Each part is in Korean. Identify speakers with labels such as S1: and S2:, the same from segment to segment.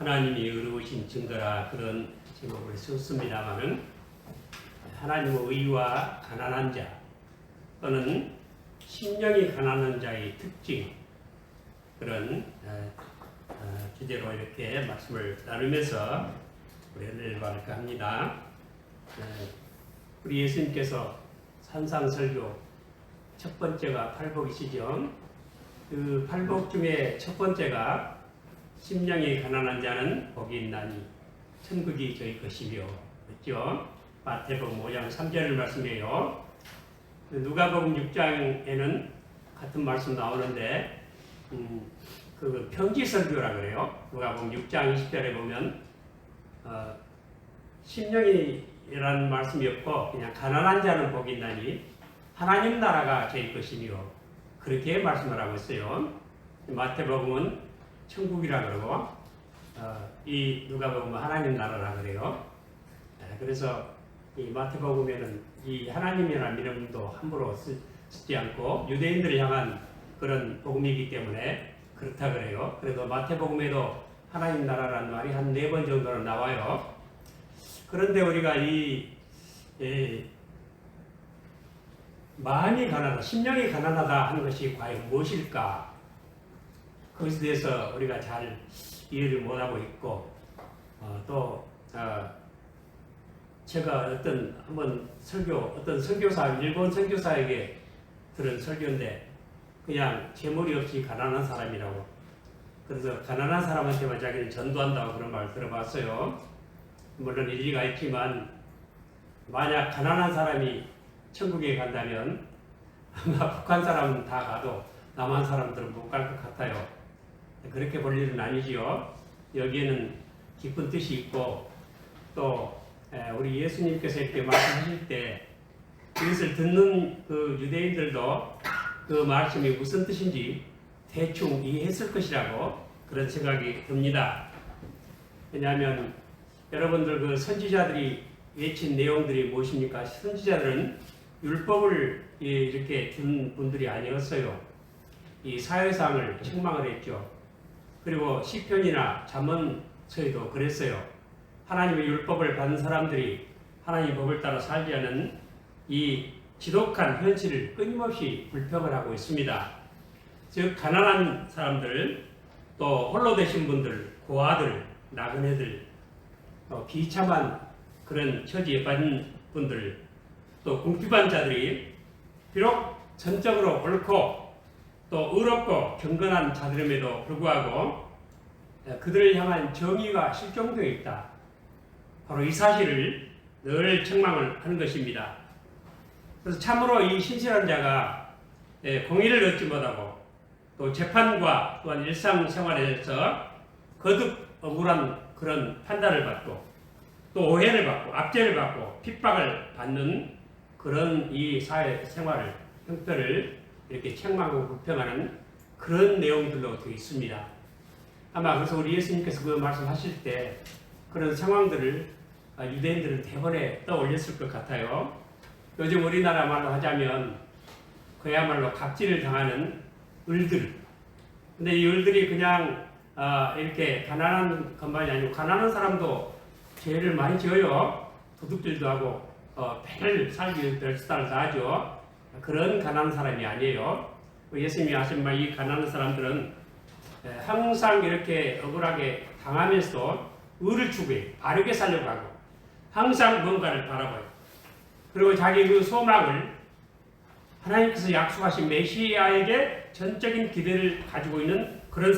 S1: 하나님이 의로우신 증거라 그런 제목을 썼습니다마는 하나님의 의와 가난한 자 또는 심령이 가난한 자의 특징 그런 주제로 이렇게 말씀을 나누면서 우리를 나눌까 합니다. 우리 예수님께서 산상설교 첫 번째가 팔복이시죠. 그 팔복 중에 첫 번째가 심령이 가난한 자는 복이 있나니 천국이 저희 것이며 그랬죠. 마태복음 5장 3절을 말씀해요. 누가복음 6장에는 같은 말씀 나오는데 그 평지설교라 그래요. 누가복음 6장 20절에 보면 심령이라는 말씀이 없고 그냥 가난한 자는 복이 있나니 하나님 나라가 저희 것이며 그렇게 말씀을 하고 있어요. 마태복음은 천국이라 그러고 이 누가복음은 하나님 나라라 그래요. 그래서 이 마태복음에는 이 하나님이라는 이름도 함부로 쓰지 않고 유대인들을 향한 그런 복음이기 때문에 그렇다 그래요. 그래도 마태복음에도 하나님 나라라는 말이 한 4번 정도는 나와요. 그런데 우리가 마음이 가난하다, 심령이 가난하다 하는 것이 과연 무엇일까? 그것에 대해서 우리가 잘 이해를 못하고 있고 제가 한번 어떤 설교사, 일본 설교사에게 들은 설교인데 그냥 재물이 없이 가난한 사람이라고 그래서 가난한 사람한테만 자기는 전도한다고 그런 말 들어봤어요. 물론 일리가 있지만 만약 가난한 사람이 천국에 간다면 아마 북한 사람은 다 가도 남한 사람들은 못 갈 것 같아요. 그렇게 볼 일은 아니지요. 여기에는 깊은 뜻이 있고 또 우리 예수님께서 이렇게 말씀하실 때 이것을 듣는 그 유대인들도 그 말씀이 무슨 뜻인지 대충 이해했을 것이라고 그런 생각이 듭니다. 왜냐하면 여러분들 그 선지자들이 외친 내용들이 무엇입니까? 선지자들은 율법을 이렇게 든 분들이 아니었어요. 이 사회상을 책망을 했죠. 그리고 시편이나 잠언서에도 그랬어요. 하나님의 율법을 받은 사람들이 하나님의 법을 따라 살지 않은 이 지독한 현실을 끊임없이 불평을 하고 있습니다. 즉 가난한 사람들, 또 홀로 되신 분들, 고아들, 나그네들, 비참한 그런 처지에 빠진 분들, 또 궁핍한 자들이 비록 전적으로 옳고 또 의롭고 경건한 자들임에도 불구하고 그들을 향한 정의가 실종되어 있다. 바로 이 사실을 늘 책망을 하는 것입니다. 그래서 참으로 이 신실한 자가 공의를 얻지 못하고 또 재판과 또한 일상생활에서 거듭 억울한 그런 판단을 받고 또 오해를 받고 압제를 받고 핍박을 받는 그런 이 사회생활을 형편을 이렇게 책망하고 불평하는 그런 내용들로 되어 있습니다. 아마 그래서 우리 예수님께서 그 말씀하실 때 그런 상황들을 유대인들은 대번에 떠올렸을 것 같아요. 요즘 우리나라 말로 하자면 그야말로 갑질을 당하는 을들. 근데 이 을들이 그냥 이렇게 가난한 것만이 아니고 가난한 사람도 죄를 많이 지어요. 도둑질도 하고 배를 살기 위해서 별수단을 다 하죠. 그런 가난한 사람이 아니에요. 예수님이 하신 말 이 가난한 사람들은 항상 이렇게 억울하게 당하면서도 의를 추구해 바르게 살려고 하고 항상 뭔가를 바라봐요. 그리고 자기 그 소망을 하나님께서 약속하신 메시아에게 전적인 기대를 가지고 있는 이런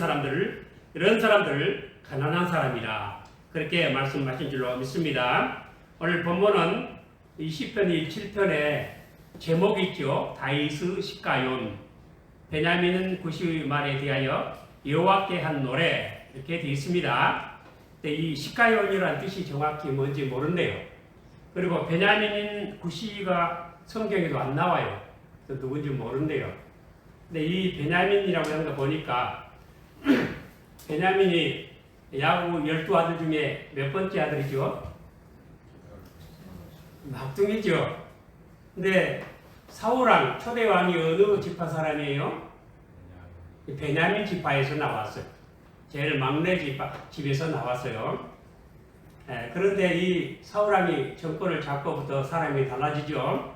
S1: 사람들을 가난한 사람이라 그렇게 말씀하신 줄로 믿습니다. 오늘 본문은 이 시편 7편에 제목이 있죠. 다윗의 시가yon 베냐민은 구시 말에 대하여 여호와께 한 노래 이렇게 되어 있습니다. 근데 이 시가요이라는 뜻이 정확히 뭔지 모르네요. 그리고 베냐민 구시가 성경에도 안 나와요. 누군지 모르는데요. 근데 이 베냐민이라고 하는 거 보니까 베냐민이 야곱 12아들 중에 몇 번째 아들이죠? 막둥이죠. 근데 사울왕 초대왕이 어느 지파 사람이에요? 베냐민 지파에서 나왔어요. 제일 막내 집에서 나왔어요. 그런데 이 사울왕이 정권을 잡고부터 사람이 달라지죠.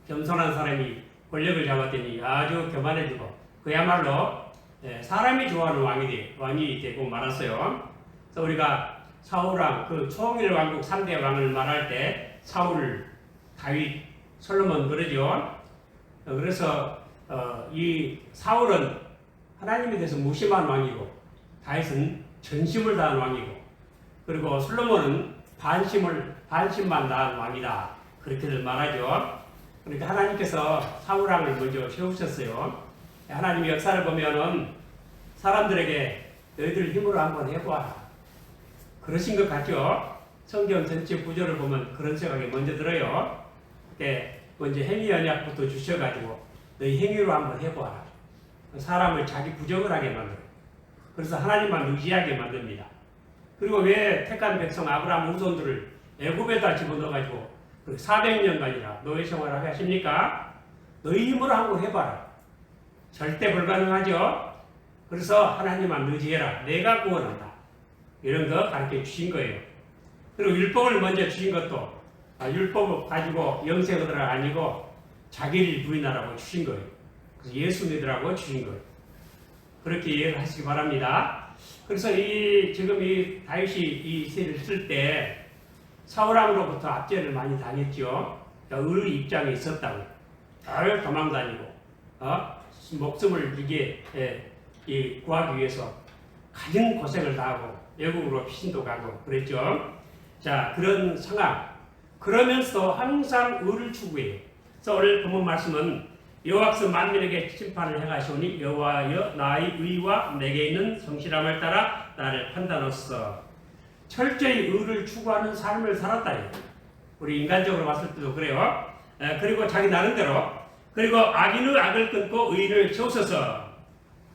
S1: 겸손한 사람이 권력을 잡았더니 아주 교만해지고 그야말로 사람이 좋아하는 왕이 되고 말았어요. 그래서 우리가 사울왕, 그 총일 왕국 3대 왕을 말할 때 사울, 다윗, 솔로몬 그러죠. 그래서 이 사울은 하나님에 대해서 무심한 왕이고 다윗은 전심을 다한 왕이고 그리고 솔로몬은 반심만 다한 왕이다. 그렇게들 말하죠. 그러니까 하나님께서 사울왕을 먼저 세우셨어요. 하나님의 역사를 보면은 사람들에게 너희들 힘으로 한번 해보아라. 그러신 것 같죠? 성경 전체 구조를 보면 그런 생각이 먼저 들어요. 먼저 행위 언약부터 주셔가지고 너희 행위로 한번 해보아라. 사람을 자기 부정을 하게 만들어요. 그래서 하나님만 의지하게 만듭니다. 그리고 왜 택한 백성 아브라함 후손들을 애굽에다 집어넣어가지고 400년간이나 노예 생활을 하게 하십니까? 너희 힘으로 한번 해봐라. 절대 불가능하죠? 그래서 하나님만 의지해라. 내가 구원한다. 이런 거 가르쳐 주신 거예요. 그리고 율법을 먼저 주신 것도 율법을 가지고 영생 얻으라 아니고 자기를 부인하라고 주신 거예요. 그래서 예수 믿으라고 주신 거예요. 그렇게 이해를 하시기 바랍니다. 그래서 지금 이 다윗이 이 세를 쓸 때 사울왕으로부터 압제를 많이 당했죠. 의 입장에 있었다고. 다 도망다니고 목숨을 구하기 위해서 가진 고생을 다하고 외국으로 피신도 가고 그랬죠. 자, 그런 상황. 그러면서 항상 의를 추구해요. 그래서 오늘 본문 말씀은 여호와께서 만민에게 심판을 행하시오니 여호와여 나의 의와 내게 있는 성실함을 따라 나를 판단하소서. 철저히 의를 추구하는 삶을 살았다. 우리 인간적으로 봤을 때도 그래요. 그리고 자기 나름대로 그리고 악인의 악을 끊고 의를 세우소서.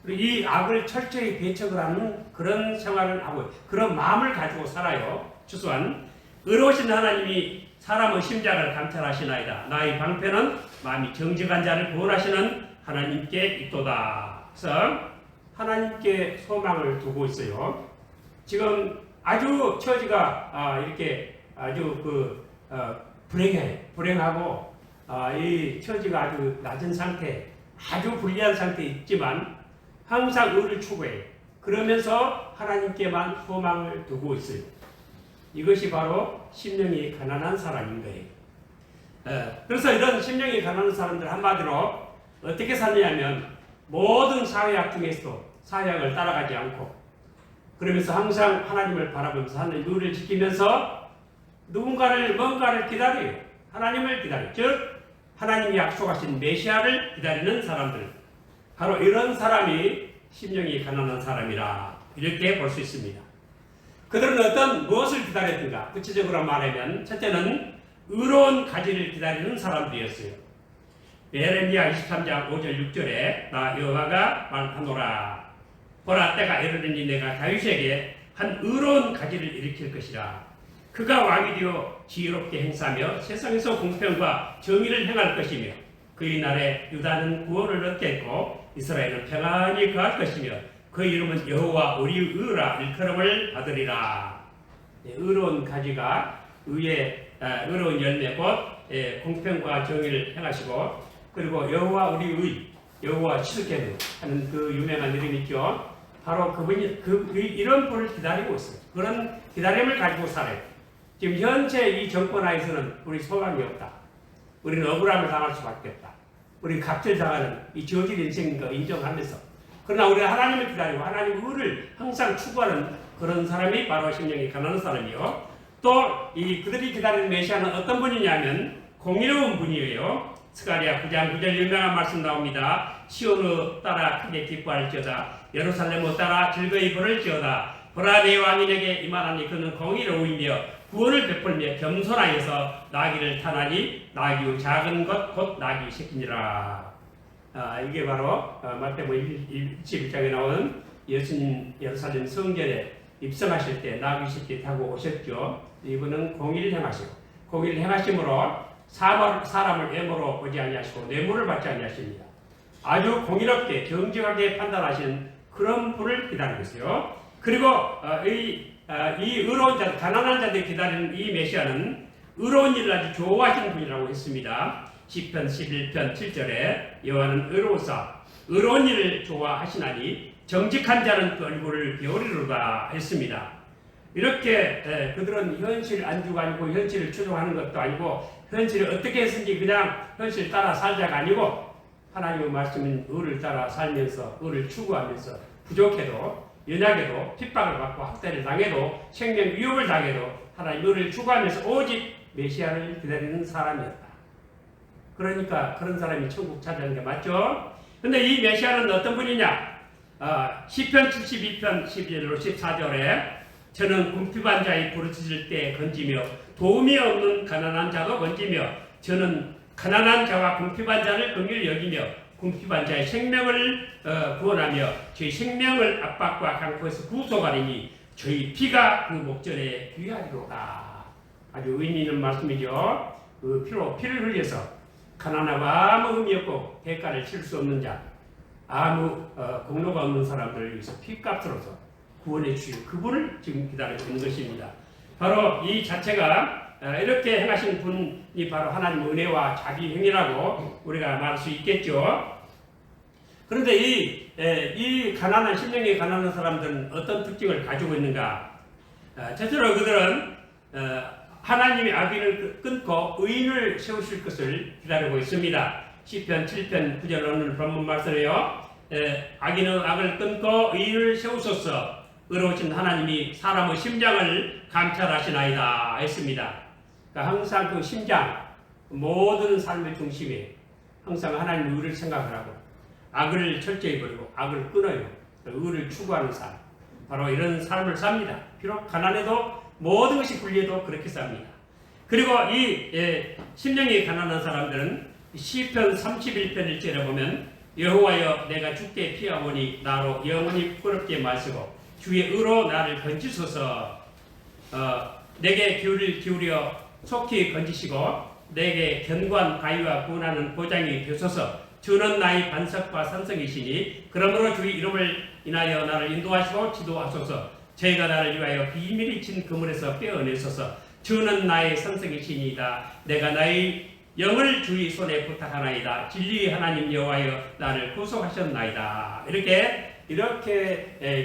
S1: 이 악을 철저히 배척을 하는 그런 생활을 하고 그런 마음을 가지고 살아요. 최소한 의로우신 하나님이 사람의 심장을 감찰하시나이다. 나의 방패는 마음이 정직한 자를 구원하시는 하나님께 있도다. 그래서 하나님께 소망을 두고 있어요. 지금 아주 처지가 이렇게 아주 불행하고 이 처지가 아주 낮은 상태, 아주 불리한 상태에 있지만 항상 의를 추구해. 그러면서 하나님께만 소망을 두고 있어요. 이것이 바로 심령이 가난한 사람인 거예요. 그래서 이런 심령이 가난한 사람들 한마디로 어떻게 사느냐면 모든 사회학 중에서도 사회학을 따라가지 않고 그러면서 항상 하나님을 바라보면서 하나님의 룰을 지키면서 뭔가를 기다려요. 하나님을 기다려요. 즉 하나님이 약속하신 메시아를 기다리는 사람들. 바로 이런 사람이 심령이 가난한 사람이라 이렇게 볼 수 있습니다. 그들은 무엇을 기다렸던가? 구체적으로 말하면 첫째는 의로운 가지를 기다리는 사람들이었어요. 예레미야 23장 5절 6절에 나 여호와가 말하노라. 보라 때가 이르리니 내가 다윗에게 한 의로운 가지를 일으킬 것이라. 그가 왕이 되어 지혜롭게 행사하며 세상에서 공평과 정의를 행할 것이며 그의 날에 유다는 구원을 얻겠고 이스라엘은 평안히 거할 것이며 그 이름은 여호와 우리의 의라 일컬음을 받으리라. 의로운 가지가 의의 의로운 열매 곧 공평과 정의를 행하시고 그리고 여호와 우리의 의 여호와 시스케드 하는 그 유명한 이름이 있죠. 바로 그분이 이런 분을 기다리고 있어요. 그런 기다림을 가지고 살아요. 지금 현재 이 정권 하에서는 우리 소망이 없다. 우리는 억울함을 당할 수밖에 없다. 우리는 갑절당하는 이 저질 인생인 거 인정하면서 그러나 우리가 하나님을 기다리고 하나님의 의를 항상 추구하는 그런 사람이 바로 심령이 가난한 사람이요. 또 그들이 기다리는 메시아는 어떤 분이냐면 공의로운 분이에요. 스가랴 9장 9절 유명한 말씀 나옵니다. 시온을 따라 크게 기뻐할지어다. 예루살렘을 따라 즐거이 부를지어다. 보라 내 왕이 내게 임하나니 그는 공의로우이며 구원을 베풀며 겸손하여서 나귀를 타나니 나귀의 작은 것 곧 나귀 새끼니라. 이게 바로 마태복음 21장에 나오는 예수님 예루살렘 성전에 입성하실 때 나귀 새끼 타고 오셨죠. 이분은 공의를 행하시고 공의를 행하심으로 사람을 외모로 보지 아니하시고 뇌물을 받지 아니하십니다. 아주 공의롭게 정직하게 판단하시는 그런 분을 기다리고 있어요. 그리고 이 의로운 자, 가난한 자들이 기다리는 이 메시아는 의로운 일을 아주 좋아하시는 분이라고 했습니다. 시편 11편 7절에 여호와는 의로우사 의로운 일을 좋아하시나니 정직한 자는 그 얼굴을 배우리로다 했습니다. 이렇게 그들은 현실 안주가 아니고 현실을 추종하는 것도 아니고 현실을 어떻게 했는지 그냥 현실 따라 살자가 아니고 하나님의 말씀은 의를 따라 살면서 의를 추구하면서 부족해도 연약해도 핍박을 받고 학대를 당해도 생명 위협을 당해도 하나님 의를 추구하면서 오직 메시아를 기다리는 사람이었다. 그러니까 그런 사람이 천국 찾아가는 게 맞죠? 근데 이 메시아는 어떤 분이냐? 시편 72편 11절로 14절에 저는 궁핍한 자의 부르짖을 때 건지며 도움이 없는 가난한 자도 건지며 저는 가난한 자와 궁핍한 자를 긍휼히 여기며 궁핍한 자의 생명을 구원하며 저희 생명을 압박과 강포에서 구속하리니 저희 피가 그 목전에 귀하리로다. 아주 의미 있는 말씀이죠. 그 피를 흘려서 가난하고 아무 의미 없고 대가를 칠 수 없는 자, 아무 공로가 없는 사람들을 위해서 피값으로서 구원해 주시고 그분을 지금 기다리고 있는 것입니다. 바로 이 자체가 이렇게 행하신 분이 바로 하나님의 은혜와 자비 행위라고 우리가 말할 수 있겠죠. 그런데 이 가난한 심령이 가난한 사람들은 어떤 특징을 가지고 있는가? 첫째로 그들은 하나님의 악인을 끊고 의인을 세우실 것을 기다리고 있습니다. 시편 7편 9절 오늘 본문 말씀에요. 악인은 악을 끊고 의인을 세우소서. 의로우신 하나님이 사람의 심장을 감찰하시나이다 했습니다. 그러니까 항상 그 심장, 모든 삶의 중심에 항상 하나님의 의를 생각을 하고 악을 철저히 버리고 악을 끊어요. 의를 추구하는 삶. 바로 이런 삶을 삽니다. 비록 가난해도 모든 것이 불리해도 그렇게 삽니다. 그리고 이 심령이 가난한 사람들은 시편 31편 1절에 보면 여호와여 내가 주께 피하오니 나로 영원히 부끄럽게 마시고 주의 의로 나를 건지소서. 내게 귀를 기울여 속히 건지시고 내게 견고한 바위와 구원하는 보장이 되소서. 주는 나의 반석과 산성이시니 그러므로 주의 이름을 인하여 나를 인도하시고 지도하소서. 저희가 나를 위하여 비밀이 친 그물에서 빼어내소서. 주는 나의 산성이시니이다. 내가 나의 영을 주의 손에 부탁하나이다. 진리의 하나님 여호와여 나를 구속하셨나이다. 이렇게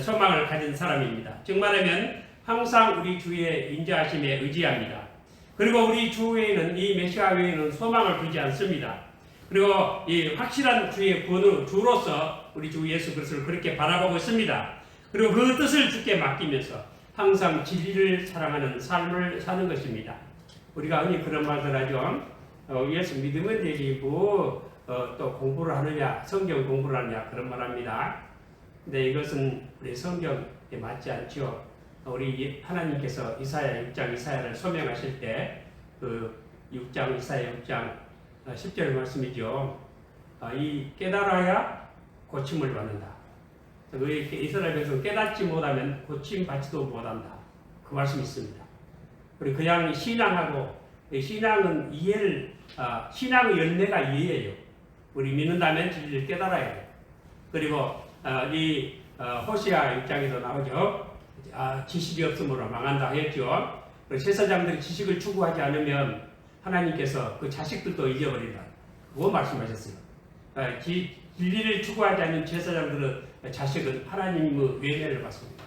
S1: 소망을 가진 사람입니다. 즉 말하면 항상 우리 주의 인자하심에 의지합니다. 그리고 우리 주 외에는 이 메시아 외에는 소망을 두지 않습니다. 그리고 이 확실한 주의 구원으로 주로서 우리 주 예수 그리스도를 그렇게 바라보고 있습니다. 그리고 그 뜻을 주께 맡기면서 항상 진리를 사랑하는 삶을 사는 것입니다. 우리가 흔히 그런 말들 하죠. 예수 믿으면 되지 또 공부를 하느냐, 성경 공부를 하느냐 그런 말 합니다. 근데 이것은 우리 성경에 맞지 않죠. 우리 하나님께서 이사야 6장 이사야를 소명하실 때 그 6장 이사야 6장 10절 말씀이죠. 이 깨달아야 고침을 받는다. 이스라엘 백성은 깨닫지 못하면 고침 받지도 못한다. 그 말씀이 있습니다. 우리 그냥 신앙하고 신앙은 이해를 신앙의 열매가 이해예요. 우리 믿는다면 진리를 깨달아야 돼요. 그리고 호시아 6장에도 나오죠. 지식이 없으므로 망한다 했죠. 제사장들이 지식을 추구하지 않으면 하나님께서 그 자식들도 잊어버린다. 그거 말씀하셨어요. 진리를 추구하지 않는 제사장들은 자식은 하나님의 외면을 받습니다.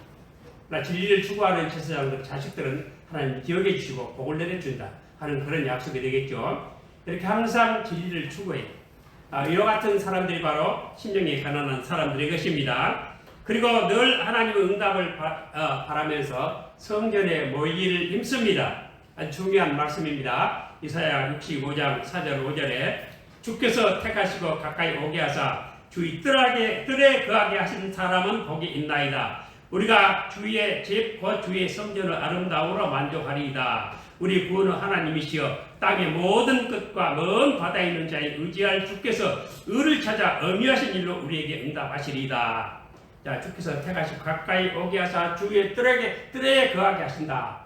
S1: 그러나 진리를 추구하는 제사장들 자식들은 하나님 기억해 주시고 복을 내려준다 하는 그런 약속이 되겠죠. 이렇게 항상 진리를 추구해요. 이와 같은 사람들이 바로 심령이 가난한 사람들의 것입니다. 그리고 늘 하나님의 응답을 바라면서 성전에 모이기를 힘씁니다. 아주 중요한 말씀입니다. 이사야 65장 4절 5절에 주께서 택하시고 가까이 오게 하사 주의 뜰에 거하게 하신 사람은 복이 있나이다. 우리가 주의 집 곧 주의 성전을 아름다우로 만족하리이다. 우리 구원은 하나님이시여 땅의 모든 끝과 먼 바다에 있는 자에 의지할 주께서 의를 찾아 엄히하신 일로 우리에게 응답하시리이다. 자, 주께서 택하시고 가까이 오게 하사 주의 뜰에 거하게 하신다.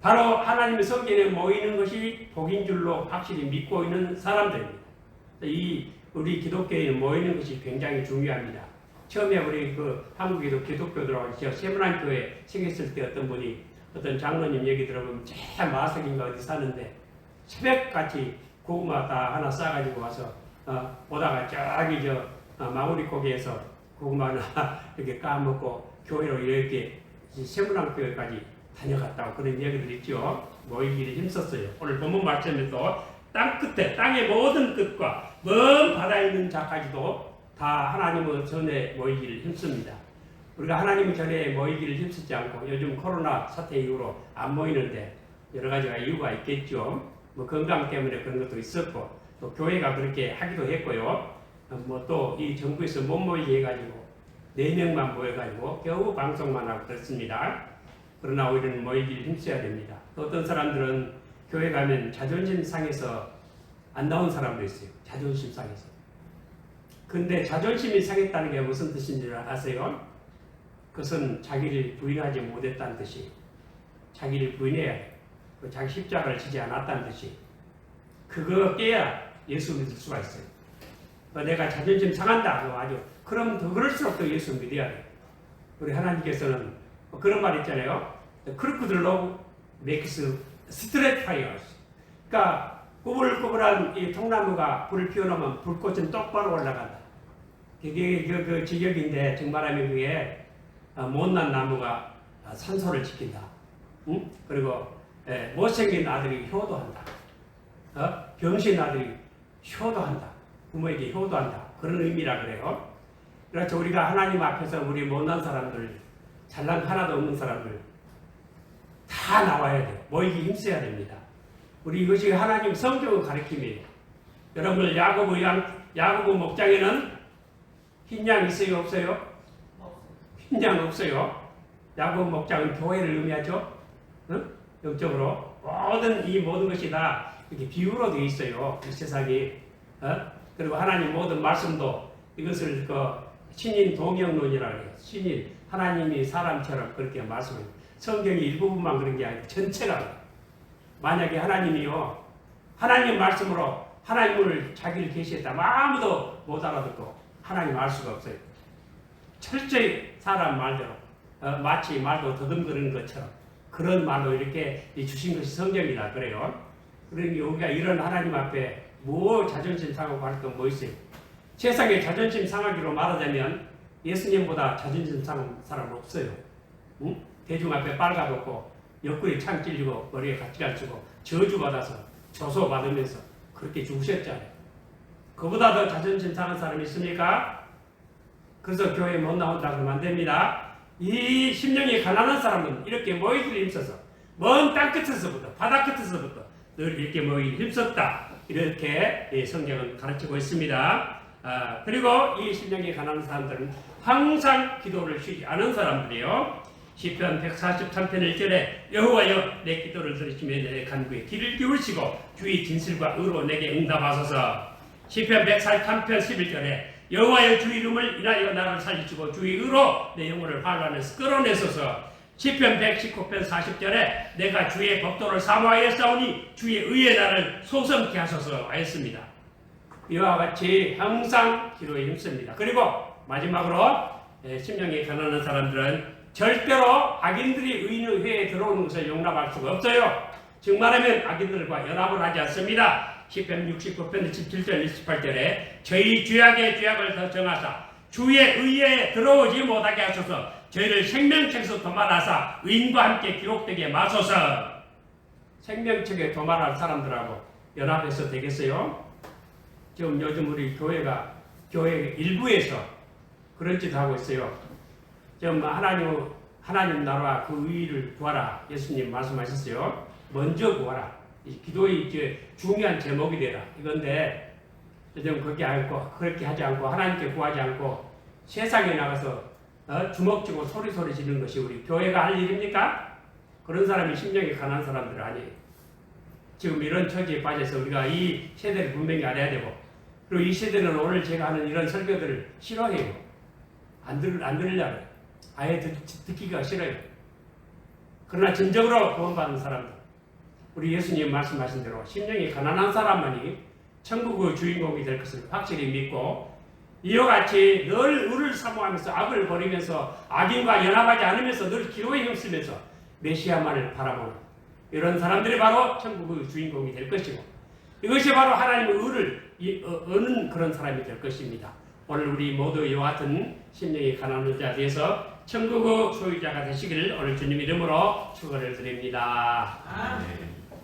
S1: 바로 하나님의 성전에 모이는 것이 복인 줄로 확실히 믿고 있는 사람들입니다. 우리 기독교에 모이는 것이 굉장히 중요합니다. 처음에 우리 그 한국에도 기독교들하고 저 세문안교회 생겼을 때 어떤 분이 어떤 장로님 얘기 들어보면 제 마석인가 어디 사는데 새벽같이 고구마 다 하나 싸가지고 와서 오다가 저기 마무리 고개에서 고구마나 이렇게 까먹고 교회로 이렇게 세문안교회까지 다녀갔다고 그런 얘기들 있죠. 모이기를 힘썼어요. 오늘 본문 말씀에도 땅 끝에 땅의 모든 끝과 먼 바다에 있는 자까지도 다 하나님의 전에 모이기를 힘씁니다. 우리가 하나님 전에 모이기를 힘쓰지 않고 요즘 코로나 사태 이후로 안 모이는데 여러 가지가 이유가 있겠죠. 뭐 건강 때문에 그런 것도 있었고 또 교회가 그렇게 하기도 했고요. 뭐 또 이 정부에서 못 모이게 해가지고 4명만 모여가지고 겨우 방송만 하고 그렇습니다. 그러나 우리는 모이기를 힘써야 됩니다. 또 어떤 사람들은 교회 가면 자존심 상해서 안 나온 사람도 있어요. 자존심 상해서. 근데 자존심이 상했다는 게 무슨 뜻인지 아세요? 그것은 자기를 부인하지 못했다는 뜻이. 자기를 부인해야 돼. 자기 십자가를 지지 않았다는 뜻이. 그거 깨야 예수 믿을 수가 있어요. 내가 자존심 상한다. 아주. 그럼 더 그럴수록 더 예수 믿어야 돼. 우리 하나님께서는 그런 말 있잖아요. 크루크들로 makes straight fires. 그러니까 꾸불꾸불한 이 통나무가 불을 피워놓으면 불꽃은 똑바로 올라간다. 그게 그 직역인데 정말하면 그게 못난 나무가 산소를 지킨다. 응? 그리고 못생긴 아들이 효도한다. 병신 아들이 효도한다. 부모에게 효도한다. 그런 의미라 그래요. 그래서 우리가 하나님 앞에서 우리 못난 사람들, 잘난 거 하나도 없는 사람들 다 나와야 돼요. 모이기 힘써야 됩니다. 우리 이것이 하나님 성경의 가르침이에요. 여러분 야고보 목장에는 흰양 있어요? 없어요? 흰양 없어요. 야고보 목장은 교회를 의미하죠. 응? 영적으로 모든 것이 다 이렇게 비유로 되어 있어요. 이 세상이. 그리고 하나님 모든 말씀도 이것을 신인 동영론이라고 해요. 신인 하나님이 사람처럼 그렇게 말씀해요. 성경이 일부분만 그런 게 아니고 전체가. 만약에 하나님이요 하나님 말씀으로 하나님을 자기를 계시했다면 아무도 못 알아듣고 하나님 알 수가 없어요. 철저히 사람 말대로 마치 말도 더듬거리는 것처럼 그런 말로 이렇게 주신 것이 성경이다 그래요. 그러니 우리가 이런 하나님 앞에 뭐 자존심 상하고 할 건 뭐 있어요? 세상에 자존심 상하기로 말하자면 예수님보다 자존심 상한 사람 없어요. 응? 대중 앞에 빨가벗고 옆구리 창 찔리고 머리에 가치가 쓰고 저주받아서 조소받으면서 그렇게 죽으셨잖아요. 그보다 더 자존심 상한 사람이 있습니까? 그래서 교회에 못 나온다 그러면 안 됩니다. 이 심령이 가난한 사람은 이렇게 모이기를 힘써서 먼 땅끝에서부터 바다 끝에서부터 늘 이렇게 모이기를 힘썼다. 이렇게 성경은 가르치고 있습니다. 그리고 이 심령이 가난한 사람들은 항상 기도를 쉬지 않은 사람들이요. 시편 143편 1절에 여호와여 내 기도를 들으시며 내 간구에 귀를 기울이시고 주의 진실과 의로 내게 응답하소서. 시편 143편 11절에 여호와여 주의 이름을 인하여 나를 살리시고 주의 의로 내 영혼을 환난에서 끌어내소서. 시편 119편 40절에 내가 주의 법도를 사모하였사오니 주의 의에 나를 소성케 하소서 하였습니다. 이와 같이 항상 기도에 힘씁니다. 그리고 마지막으로 심령이 가난한 사람들은 절대로 악인들이 의회에 들어오는 것을 용납할 수가 없어요. 즉 말하면 악인들과 연합을 하지 않습니다. 시편 69편 17절 28절에 저희 죄악의 죄악을 더 정하사 주의 의회에 들어오지 못하게 하소서. 저희를 생명책에서 도말하사 의인과 함께 기록되게 마소서. 생명책에 도말할 사람들하고 연합해서 되겠어요? 지금 요즘 우리 교회 일부에서 그런 짓 하고 있어요. 좀 하나님 나라와 그 의의를 구하라. 예수님 말씀하셨어요. 먼저 구하라. 기도의 중요한 제목이 되라. 이건데 요즘 그렇게 하지 않고 하나님께 구하지 않고 세상에 나가서 주먹쥐고 소리 지르는 것이 우리 교회가 할 일입니까? 그런 사람이 심령이 가난한 사람들 아니에요. 지금 이런 처지에 빠져서 우리가 이 세대를 분명히 알아야 되고 그리고 이 세대는 오늘 제가 하는 이런 설교들을 싫어해요. 안 들으려고 해요. 아예 듣기가 싫어요. 그러나 진정으로 구원받은 사람들, 우리 예수님 말씀하신 대로 심령이 가난한 사람만이 천국의 주인공이 될 것을 확실히 믿고 이와 같이 늘 의를 사모하면서 악을 버리면서 악인과 연합하지 않으면서 늘 기도에 힘쓰면서 메시아만을 바라보는 이런 사람들이 바로 천국의 주인공이 될 것이고 이것이 바로 하나님의 의를 얻는 그런 사람이 될 것입니다. 오늘 우리 모두 이와 같은 심령이 가난한 자 되어서 천국의 소유자가 되시기를 오늘 주님 이름으로 축원을 드립니다.
S2: 아멘.